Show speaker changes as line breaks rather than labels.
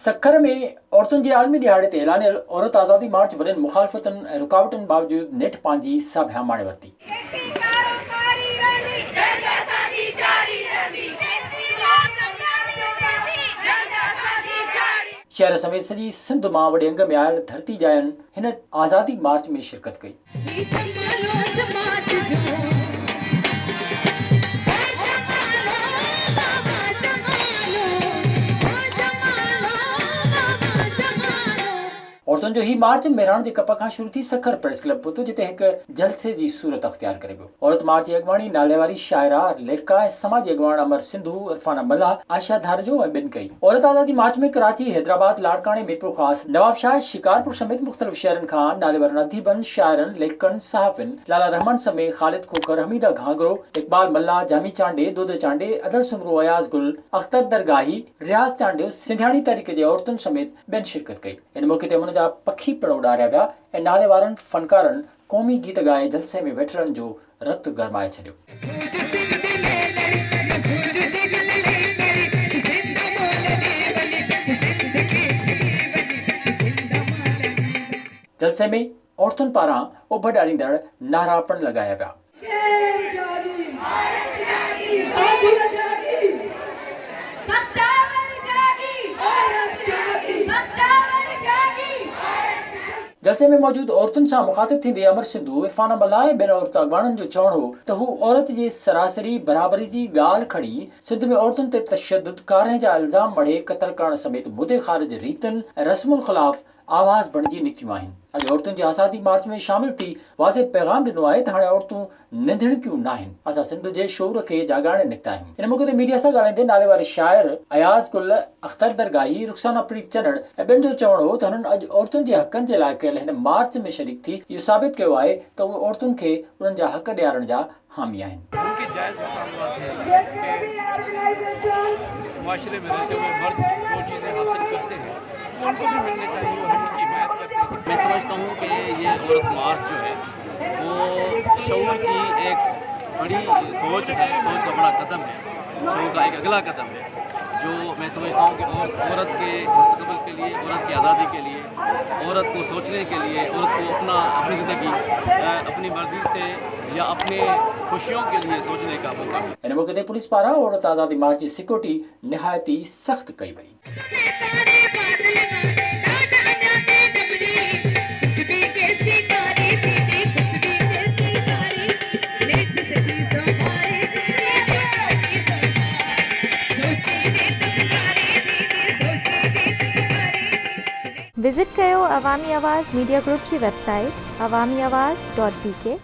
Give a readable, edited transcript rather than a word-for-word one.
सखर में औरतुनि जे आलमी ॾियारे ते ऐलानियल औरत आज़ादी मार्च वॾनि मुखालफ़तुनि ऐं रुकावटुनि बावजूदि नेठि पंहिंजी सभा माणे वरिती। शहर समेत सॼी सिंध मां वॾे अंग में आयल धरती जायनि हिन आज़ादी मार्च में शिरकत कई। औरतुनि जो ही मार्च मेहराण जे कप खां शुरू थी सखर प्रेस क्लब पहुतो, जिते हिकु जलसे जी सूरत अख़्तियार करे वियो। औरत मार्च जी अॻवानी नाले वारी शाइरा, लेखिका ऐं समाजी अॻवान अमर सिंधु, इरफाना मल्ला, आशा धारजो ऐं ॿिनि कई। औरत आज़ादी मार्च में कराची, हैदराबाद, लाड़काणे, मीरपुर ख़ास, नवाबशाह, शिकारपुर समेत मुख़्तलिफ़ शहरनि खां नालेवर अदीबनि, शाइरनि, लेखकनि, सहाफ़िन, लाला रहमान समेत ख़ालिद खोखर, हमीदा घांगरो, इकबाल मल्ला, जामी चांडे, दोदे चांडे, अदल सुमरो, अयाज़ गुल, अख्तर दरगाही, रियाज़ चांडियो, सिंधियाणी तरीक़े जे औरतुनि समेत ॿियनि शिरकत कई। इन मौक़े ते उनजा पखी पिण उॾारिया विया ऐं नाले वारनि फ़नकारनि क़ौमी गीत ॻाए जलसे में वेठड़नि जो रतु गरमाए छॾियो। जलसे में औरतुनि पारां उभ ॾारींदड़ नारा पिण लॻाया विया। जलसे में मौजूद औरतुनि सां मुखातिब थींदे अमर सिंधु, इरफाना मल्ला ऐं ॿियनि औरत अॻवाननि जो चवणु हो त हू औरत जे सरासरी बराबरी जी ॻाल्हि खणी सिंध में औरतुनि ते तशद्दुद, कारे जा इल्ज़ाम मढ़े क़त्ल करण समेत मुदे ख़ारिज रीतियुनि ऐं रस्मुल ख़िलाफ़ आवाज़ बणिजी निकितियूं आहिनि। अॼु औरतुनि जी आज़ादी मार्च में शामिल थी वाज़े पैगाम ॾिनो आहे त हाणे औरतूं निंधणिकियूं न आहिनि। असां सिंध जे शौर खे जाॻाइण निकिता आहियूं। इन मौक़े ते मीडिया सां ॻाल्हाईंदे नाले वारे शाइर अयाज़ गुल, अख्तर दरगाही, रुखसाना प्रीत चनड़ ऐं ॿियनि जो चवणु हो त हुननि अॼु औरतुनि जे हक़नि जे लाइ कयल हिन मार्च में शरीक थी इहो साबित कयो आहे त उहे औरतुनि खे उन्हनि जा हक़ ॾियारण जा हामी आहिनि।
माशरे में रहते हुए मर्द जो चीज़ें हासिल करते हैं वो उनको भी मिलने चाहिए और हम उनकी हिमायत करते हैं। मैं समझता हूँ कि ये औरत मार्च जो है वो शऊर की एक बड़ी सोच है, सोच का बड़ा कदम है, शऊर का एक अगला कदम है जो मैं समझता हूँ कि औरत के मुस्तक़बिल के लिए, औरत की आज़ादी के लिए, औरत को सोचने के लिए, औरत को अपनी ज़िंदगी अपनी मर्ज़ी से या अपने खुशियों के लिए सोचने का मौका।
इन मौक़े ते पुलिस पारां औरत आज़ादी मार्च जी सिक्योरिटी निहायती सख़्त कई वई।
विज़िट कयो अवामी आवाज़ मीडिया ग्रुप जी वेबसाइट awamiawaz.pk